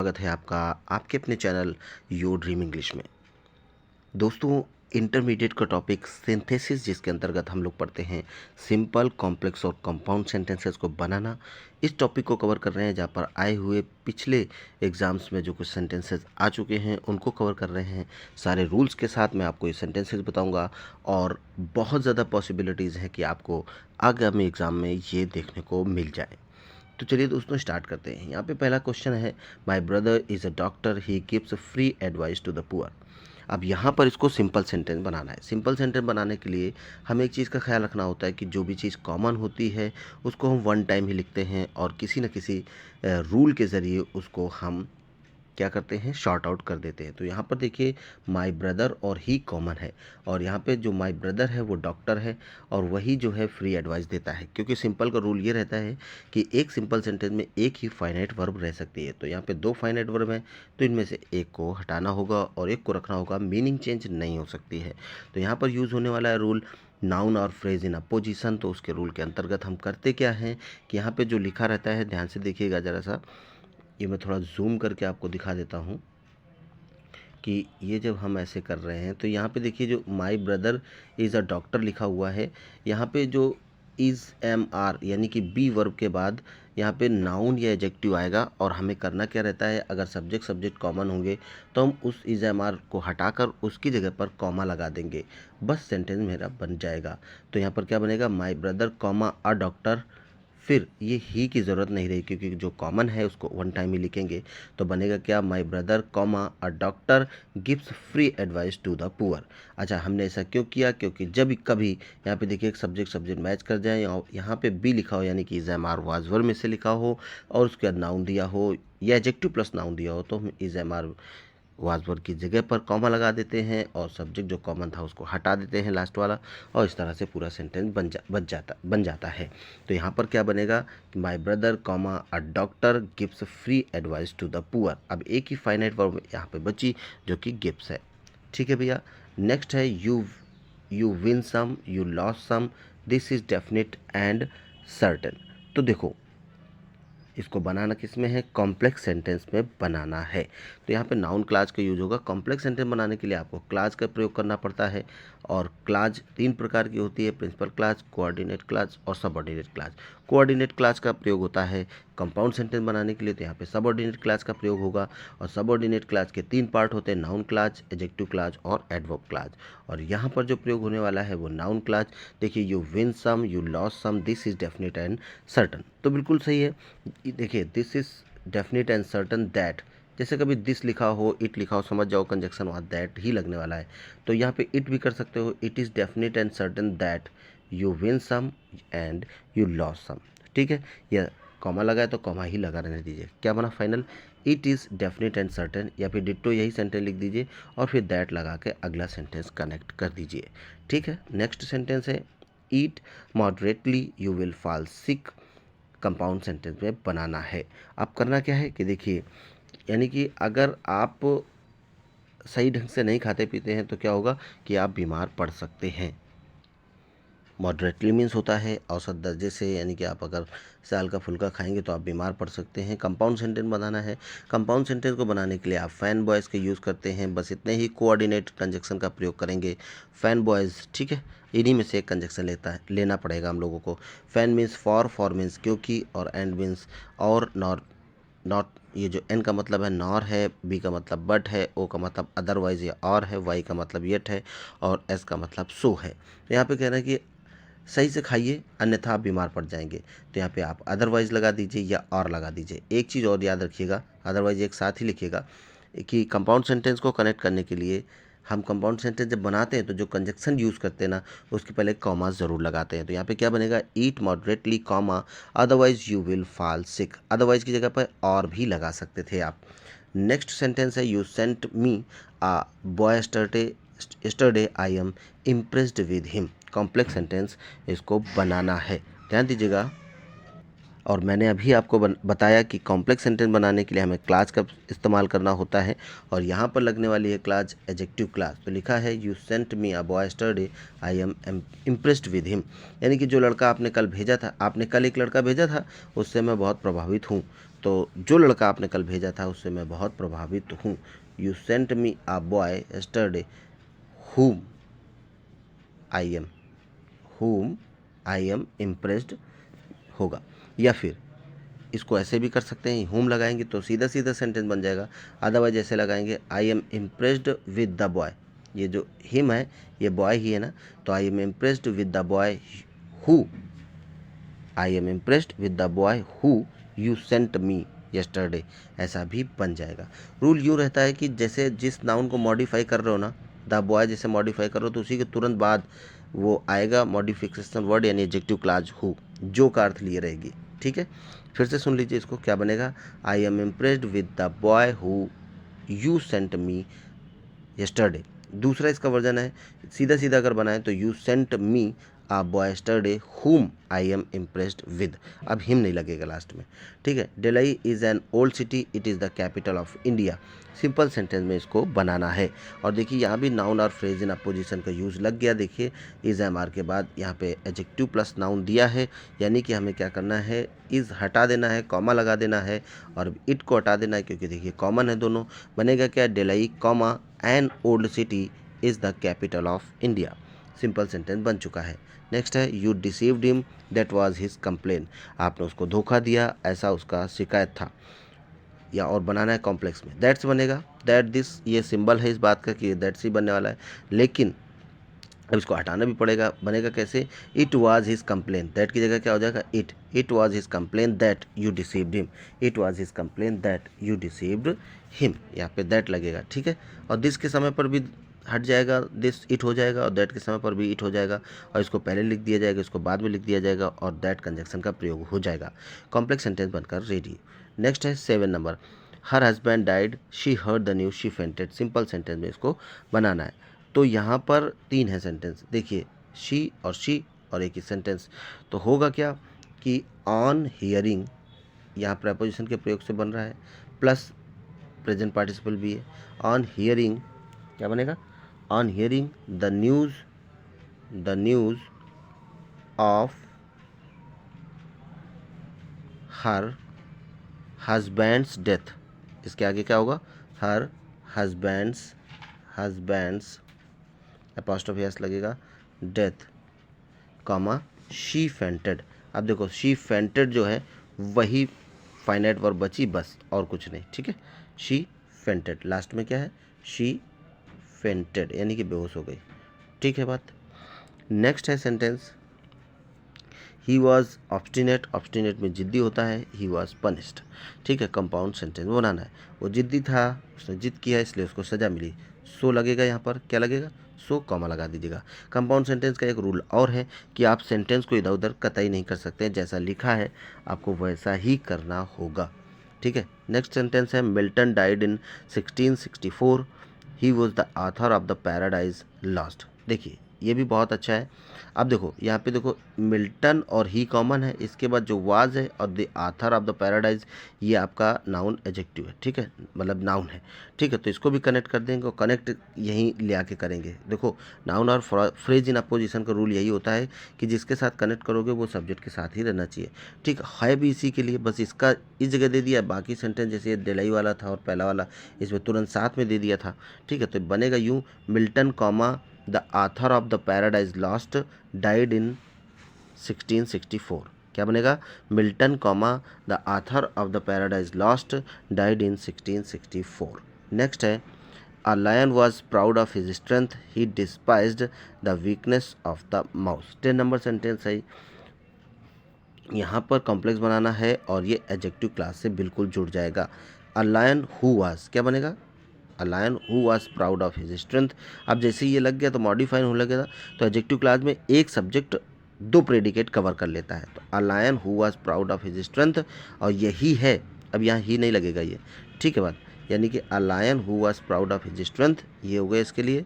स्वागत है आपका आपके अपने चैनल योर ड्रीम इंग्लिश में। दोस्तों, इंटरमीडिएट का टॉपिक सिंथेसिस, जिसके अंतर्गत हम लोग पढ़ते हैं सिंपल, कॉम्प्लेक्स और कंपाउंड सेंटेंसेस को बनाना। इस टॉपिक को कवर कर रहे हैं, जहाँ पर आए हुए पिछले एग्जाम्स में जो कुछ सेंटेंसेस आ चुके हैं उनको कवर कर रहे हैं। सारे रूल्स के साथ मैं आपको ये सेंटेंसेस बताऊंगा और बहुत ज़्यादा पॉसिबिलिटीज़ हैं कि आपको आगामी एग्ज़ाम में ये देखने को मिल जाए। तो चलिए दोस्तों, स्टार्ट करते हैं। यहाँ पे पहला क्वेश्चन है, my brother is a doctor, he gives free advice to the poor. अब यहाँ पर इसको सिंपल सेंटेंस बनाना है। सिंपल सेंटेंस बनाने के लिए हमें एक चीज़ का ख्याल रखना होता है कि जो भी चीज़ कॉमन होती है उसको हम वन टाइम ही लिखते हैं और किसी न किसी रूल के ज़रिए उसको हम क्या करते हैं, शॉर्ट आउट कर देते हैं। तो यहाँ पर देखिए, माई ब्रदर और ही कॉमन है और यहाँ पे जो माई ब्रदर है वो डॉक्टर है और वही जो है फ्री एडवाइस देता है, क्योंकि सिंपल का रूल ये रहता है कि एक सिंपल सेंटेंस में एक ही फाइनाइट वर्ब रह सकती है। तो यहाँ पे दो फाइनाइट वर्ब हैं, तो इनमें से एक को हटाना होगा और एक को रखना होगा, मीनिंग चेंज नहीं हो सकती है। तो यहाँ पर यूज़ होने वाला है रूल नाउन और फ्रेज इन अपोजिशन। तो उसके रूल के अंतर्गत हम करते क्या हैं कि यहाँ पे जो लिखा रहता है, ध्यान से देखिएगा ज़रा सा, ये मैं थोड़ा जूम करके आपको दिखा देता हूँ कि ये जब हम ऐसे कर रहे हैं तो यहाँ पे देखिए, जो माई ब्रदर इज़ अ डॉक्टर लिखा हुआ है, यहाँ पे जो इज़ एम आर यानी कि बी वर्ब के बाद यहाँ पे नाउन या एडजेक्टिव आएगा और हमें करना क्या रहता है, अगर सब्जेक्ट कॉमन होंगे तो हम उस इज़ एम आर को हटाकर उसकी जगह पर कॉमा लगा देंगे, बस सेंटेंस मेरा बन जाएगा। तो यहाँ पर क्या बनेगा, my brother comma a doctor, फिर ये ही की ज़रूरत नहीं रही क्योंकि जो कॉमन है उसको वन टाइम ही लिखेंगे। तो बनेगा क्या, my brother comma a doctor gives free advice to the poor. अच्छा, हमने ऐसा क्यों किया, क्योंकि जब कभी यहाँ पे देखिए एक सब्जेक्ट मैच कर जाए और यहाँ पे बी लिखा हो यानी कि is am are was verb में से लिखा हो और उसके बाद नाउन दिया हो या एडजेक्टिव प्लस नाउन दिया हो, तो हम is am are was verb की जगह पर कॉमा लगा देते हैं और सब्जेक्ट जो कॉमन था उसको हटा देते हैं, लास्ट वाला, और इस तरह से पूरा सेंटेंस बन जाता है। तो यहाँ पर क्या बनेगा, my brother comma a doctor gives free advice to the poor. अब एक ही फाइनाइट वर्ब यहाँ पे बची जो कि गिव्स है। ठीक है भैया। नेक्स्ट है, you win some, you lose some, this is definite and certain. तो देखो, इसको बनाना किस में है, कॉम्प्लेक्स सेंटेंस में बनाना है। तो यहाँ पे नाउन क्लाज का यूज होगा। कॉम्प्लेक्स सेंटेंस बनाने के लिए आपको क्लाज का प्रयोग करना पड़ता है और क्लाज तीन प्रकार की होती है, प्रिंसिपल क्लाज, कोऑर्डिनेट क्लाज और सबऑर्डिनेट क्लाज। कोऑर्डिनेट क्लाज का प्रयोग होता है कंपाउंड सेंटेंस बनाने के लिए, तो यहाँ पे सबऑर्डिनेट क्लाज का प्रयोग होगा। और सबऑर्डिनेट क्लाज के तीन पार्ट होते हैं, नाउन क्लाज, एडजेक्टिव क्लाज और एडवर्ब क्लाज। और यहाँ पर जो प्रयोग होने वाला है वो नाउन क्लाज। देखिए, you win some, you lose some, this is definite and certain, तो बिल्कुल सही है। देखिए, this is definite and certain that, जैसे कभी दिस लिखा हो, इट लिखा हो, समझ जाओ कंजक्शन वहाँ दैट ही लगने वाला है। तो यहाँ पे इट भी कर सकते हो, it is definite and certain that you win some and you lose some. ठीक है, या कॉमा लगा है तो कॉमा ही लगा रहने दीजिए। क्या बना final, it is definite and certain, या फिर डिट्टो यही सेंटेंस लिख दीजिए और फिर दैट लगा के अगला सेंटेंस कनेक्ट कर दीजिए। ठीक है, नेक्स्ट सेंटेंस है, eat moderately you will fall sick. Compound sentence में बनाना है। अब करना क्या है कि देखिए, यानी कि अगर आप सही ढंग से नहीं खाते पीते हैं तो क्या होगा कि आप बीमार पड़ सकते हैं। मॉडरेटली मीन्स होता है औसत दर्जे से, यानी कि आप अगर साल का फुल्का खाएंगे तो आप बीमार पड़ सकते हैं। कंपाउंड सेंटेंस बनाना है। कंपाउंड सेंटेंस को बनाने के लिए आप फैन बॉयज़ का यूज़ करते हैं, बस इतने ही कोऑर्डिनेट कंजक्शन का प्रयोग करेंगे, फैन बॉयज़। ठीक है, इन्हीं में से एक कंजक्शन लेना पड़ेगा हम लोगों को। फैन मीन्स फॉर मीन्स क्योंकि, और एंड मीन्स और, नॉट, ये जो एन का मतलब है नॉर है, बी का मतलब बट है, ओ का मतलब अदरवाइज या और है, वाई का मतलब येट है और एस का मतलब सो है। तो यहाँ पे कह रहा है कि सही से खाइए अन्यथा आप बीमार पड़ जाएंगे। तो यहाँ पे आप अदरवाइज लगा दीजिए या और लगा दीजिए। एक चीज़ और याद रखिएगा, अदरवाइज एक साथ ही लिखिएगा, कि कंपाउंड सेंटेंस को कनेक्ट करने के लिए हम कंपाउंड सेंटेंस जब बनाते हैं तो जो कंजक्शन यूज़ करते हैं ना, उसके पहले कॉमा ज़रूर लगाते हैं। तो यहाँ पे क्या बनेगा, eat moderately comma otherwise you will fall sick. Otherwise की जगह पर और भी लगा सकते थे आप। नेक्स्ट सेंटेंस है, you sent me a boy yesterday I am impressed with him. Complex sentence इसको बनाना है, ध्यान दीजिएगा। और मैंने अभी आपको बताया कि कॉम्प्लेक्स सेंटेंस बनाने के लिए हमें क्लास का इस्तेमाल करना होता है और यहाँ पर लगने वाली है क्लास एडजेक्टिव क्लास। तो लिखा है, you sent me a boy yesterday I am impressed with him, यानी कि जो लड़का आपने कल भेजा था, आपने कल एक लड़का भेजा था, उससे मैं बहुत प्रभावित हूँ। तो जो लड़का आपने कल भेजा था उससे मैं बहुत प्रभावित हूँ। You sent me a boy yesterday whom I am impressed होगा। या फिर इसको ऐसे भी कर सकते हैं, होम लगाएंगे तो सीधा सीधा सेंटेंस बन जाएगा। अदरवाइज ऐसे लगाएंगे, आई am impressed with the boy. ये जो हिम है ये बॉय ही है ना, तो आई am impressed with the boy who you sent me yesterday, ऐसा भी बन जाएगा। रूल यूँ रहता है कि जैसे जिस नाउन को मॉडिफाई कर रहे हो ना, द बॉय जैसे मॉडिफाई कर रहे हो तो उसी के तुरंत बाद वो आएगा मॉडिफिकेशन वर्ड यानी एडजेक्टिव क्लॉज हु, जो का अर्थ लिए रहेगी। ठीक है, फिर से सुन लीजिए इसको, क्या बनेगा, आई am impressed with the boy who you sent me yesterday. दूसरा इसका वर्जन है, सीधा सीधा अगर बनाएं तो you sent me a boy yesterday हुम आई एम इम्प्रेस्ड विद। अब हिम नहीं लगेगा लास्ट में। ठीक है, Delhi is an old city, it is the capital of India. Simple sentence में इसको बनाना है। और देखिए यहाँ भी नाउन और फ्रेज इन अपोजिशन का यूज़ लग गया। देखिए इज़ एम आर के बाद यहाँ पे एडजेक्टिव प्लस नाउन दिया है, यानी कि हमें क्या करना है, इज़ हटा देना है, कॉमा लगा देना है और इट को हटा देना है, क्योंकि देखिए कॉमन है दोनों। बनेगा क्या, Delhi comma an old city is the capital of India. Simple sentence बन चुका है। नेक्स्ट है, you deceived him that was his complain. आपने उसको धोखा दिया, ऐसा उसका शिकायत था। या और बनाना है कॉम्प्लेक्स में, दैट्स बनेगा, दैट दिस ये सिंबल है इस बात का कि दैट्स ही बनने वाला है, लेकिन अब इसको हटाना भी पड़ेगा। बनेगा कैसे, it was his complain, that की जगह क्या हो जाएगा, it was his complain that you deceived him, it was his complain that you deceived him, यहाँ पे दैट लगेगा। ठीक है, और दिस के समय पर भी हट जाएगा, दिस इट हो जाएगा और दैट के समय पर भी इट हो जाएगा, और इसको पहले लिख दिया जाएगा, इसको बाद में लिख दिया जाएगा और दैट कंजक्शन का प्रयोग हो जाएगा। कॉम्प्लेक्स सेंटेंस बनकर रेडी। नेक्स्ट है 7 number, her husband died she heard the news she fainted. Simple sentence में इसको बनाना है। तो यहाँ पर 3 है सेंटेंस, देखिए शी और एक ही सेंटेंस। तो होगा क्या कि ऑन हियरिंग, यहाँ प्रेपोजिशन के प्रयोग से बन रहा है, प्लस प्रेजेंट पार्टिसिपल भी है। ऑन हियरिंग क्या बनेगा, on hearing the news of her husband's death. इसके आगे क्या होगा, हर हस्बैंड्स अपॉस्ट्रोफी एस लगेगा, डेथ कॉमा शी फेंटेड। अब देखो शी फेंटेड जो है वही फाइनाइट वर्ब बची बस, और कुछ नहीं। ठीक है, शी फेंटेड, लास्ट में क्या है, शी फेंटेड यानी कि बेहोश हो गई। ठीक है बात। नेक्स्ट है sentence, he was obstinate, obstinate में जिद्दी होता है, ही वॉज पनिश्ड। ठीक है, कंपाउंड सेंटेंस बनाना है। वो जिद्दी था, उसने जिद किया इसलिए उसको सज़ा मिली। सो लगेगा, यहाँ पर क्या लगेगा, सो कॉमा लगा दीजिएगा। कंपाउंड सेंटेंस का एक रूल और है कि आप सेंटेंस को इधर उधर कतई नहीं कर सकते, जैसा लिखा है आपको वैसा ही करना होगा। ठीक है, नेक्स्ट सेंटेंस है, Milton died in 1664, he was the author of the paradise lost. देखिए ये भी बहुत अच्छा है। अब देखो यहाँ पे देखो मिल्टन और ही कॉमन है, इसके बाद जो वाज है और the author of the paradise ये आपका नाउन एडजेक्टिव है। ठीक है, मतलब नाउन है। ठीक है, तो इसको भी कनेक्ट कर देंगे और कनेक्ट यहीं ले आके करेंगे। देखो नाउन और फ्रेज इन अपोजिशन का रूल यही होता है कि जिसके साथ कनेक्ट करोगे वो सब्जेक्ट के साथ ही रहना चाहिए। ठीक है भी इसी के लिए, बस इसका इस जगह दे दिया, बाकी सेंटेंस जैसे दिलाई वाला था और पहला वाला इसमें तुरंत साथ में दे दिया था। ठीक है, तो बनेगा यूँ, Milton comma the author of the paradise lost died in 1664। क्या बनेगा, Milton comma the author of the paradise lost died in 1664। Next है, a lion was proud of his strength, he despised the weakness of the mouse. 10 number sentence है, यहाँ पर complex बनाना है और ये adjective class से बिल्कुल जुड़ जाएगा। अ लायन हु वाज, क्या बनेगा, a lion who was proud of his strength. अब जैसे ही ये लग गया तो मॉडिफाई होने लगेगा, तो एडजेक्टिव क्लास में एक सब्जेक्ट 2 प्रेडिकेट कवर कर लेता है। तो a lion who was proud of his strength, और यही है, अब यहाँ ही नहीं लगेगा ये। ठीक है बात, यानी कि a lion who was proud of his strength, ये हो गया इसके लिए,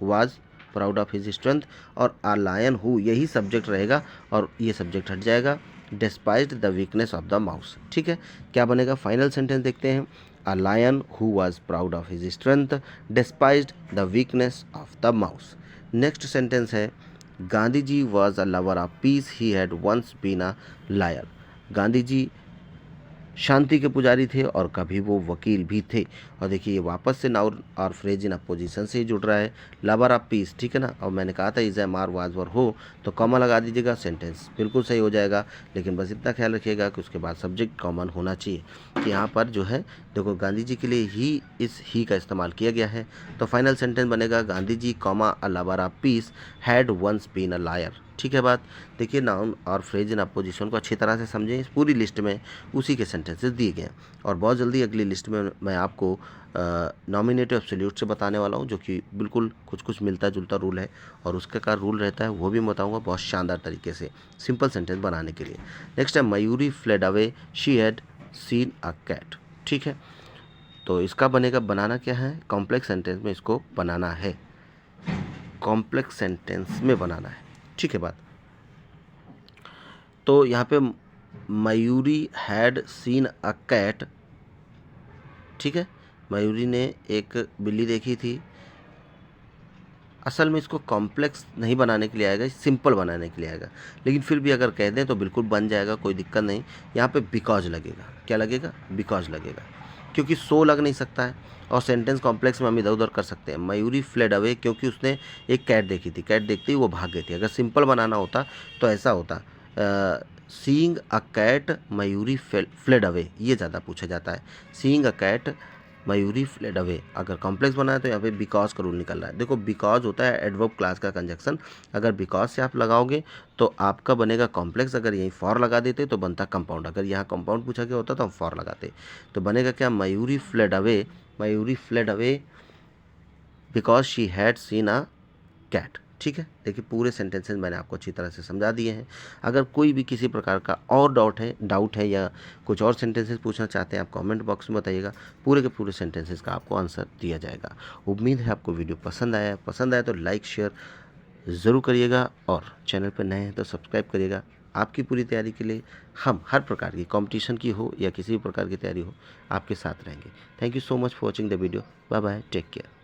was proud of his strength, और अ लायन हु यही सब्जेक्ट रहेगा और ये सब्जेक्ट हट जाएगा, despised the weakness of the mouse. ठीक है, क्या बनेगा, फाइनल सेंटेंस देखते हैं, a lion who was proud of his strength despised the weakness of the mouse. Next sentence है, Gandhi ji was a lover of peace, he had once been a liar. Gandhi ji शांति के पुजारी थे और कभी वो वकील भी थे। और देखिए ये वापस से नाउन और फ्रेज इन अपोजिशन से ही जुड़ रहा है, लवर ऑफ पीस, ठीक है ना। और मैंने कहा था is am are was were हो तो कॉमा लगा दीजिएगा, सेंटेंस बिल्कुल सही हो जाएगा। लेकिन बस इतना ख्याल रखिएगा कि उसके बाद सब्जेक्ट कॉमन होना चाहिए। कि यहाँ पर जो है देखो गांधी जी के लिए ही इस ही का इस्तेमाल किया गया है। तो फाइनल सेंटेंस बनेगा Gandhi ji comma a lover of peace had once been a liar. ठीक है बात। देखिए नाउन और फ्रेज इन अपोजिशन को अच्छी तरह से समझें। इस पूरी लिस्ट में उसी के सेंटेंसेस दिए गए हैं। और बहुत जल्दी अगली लिस्ट में मैं आपको नॉमिनेटिव एब्सोल्यूट से बताने वाला हूँ, जो कि बिल्कुल कुछ कुछ मिलता जुलता रूल है। और उसका क्या रूल रहता है वो भी मैं बताऊँगा बहुत शानदार तरीके से सिंपल सेंटेंस बनाने के लिए। नेक्स्ट है Mayuri fled away she had seen a cat. ठीक है, तो इसका बनेगा, बनाना क्या है, कॉम्प्लेक्स सेंटेंस में इसको बनाना है, कॉम्प्लेक्स सेंटेंस में बनाना है। ठीक है बात। तो यहाँ पे Mayuri had seen a cat, ठीक है, मयूरी ने एक बिल्ली देखी थी। असल में इसको कॉम्प्लेक्स नहीं बनाने के लिए आएगा, सिंपल बनाने के लिए आएगा। लेकिन फिर भी अगर कह दें तो बिल्कुल बन जाएगा, कोई दिक्कत नहीं। यहाँ पे बिकॉज लगेगा। क्या लगेगा? बिकॉज लगेगा, क्योंकि सो लग नहीं सकता है। और सेंटेंस कॉम्प्लेक्स में हम इधर उधर कर सकते हैं। मयूरी फ्लेड अवे, क्योंकि उसने एक कैट देखी थी, कैट देखते ही वो भाग गई थी। अगर सिंपल बनाना होता तो ऐसा होता, seeing a cat Mayuri fled away, ये ज़्यादा पूछा जाता है। Seeing a cat Mayuri fled away. अगर कॉम्प्लेक्स बना है तो यहाँ पे बिकॉज का रूल निकल रहा है। देखो बिकॉज होता है एडवर्ब क्लास का कंजक्शन। अगर बिकॉज से आप लगाओगे तो आपका बनेगा कॉम्प्लेक्स। अगर यहीं फॉर लगा देते तो बनता कंपाउंड। अगर यहाँ कंपाउंड पूछा गया होता तो हम फॉर लगाते। तो बनेगा क्या? Mayuri fled away, Mayuri fled away because she had seen a cat. ठीक है, देखिए पूरे सेंटेंसेस मैंने आपको अच्छी तरह से समझा दिए हैं। अगर कोई भी किसी प्रकार का और डाउट है या कुछ और सेंटेंसेस पूछना चाहते हैं आप कमेंट बॉक्स में बताइएगा। पूरे के पूरे सेंटेंसेस का आपको आंसर दिया जाएगा। उम्मीद है आपको वीडियो पसंद आया तो लाइक शेयर ज़रूर करिएगा। और चैनल पर नए हैं तो सब्सक्राइब करिएगा। आपकी पूरी तैयारी के लिए हम हर प्रकार की कंपटीशन की हो या किसी भी प्रकार की तैयारी हो आपके साथ रहेंगे। Thank you so much for watching the video. Bye bye, take care.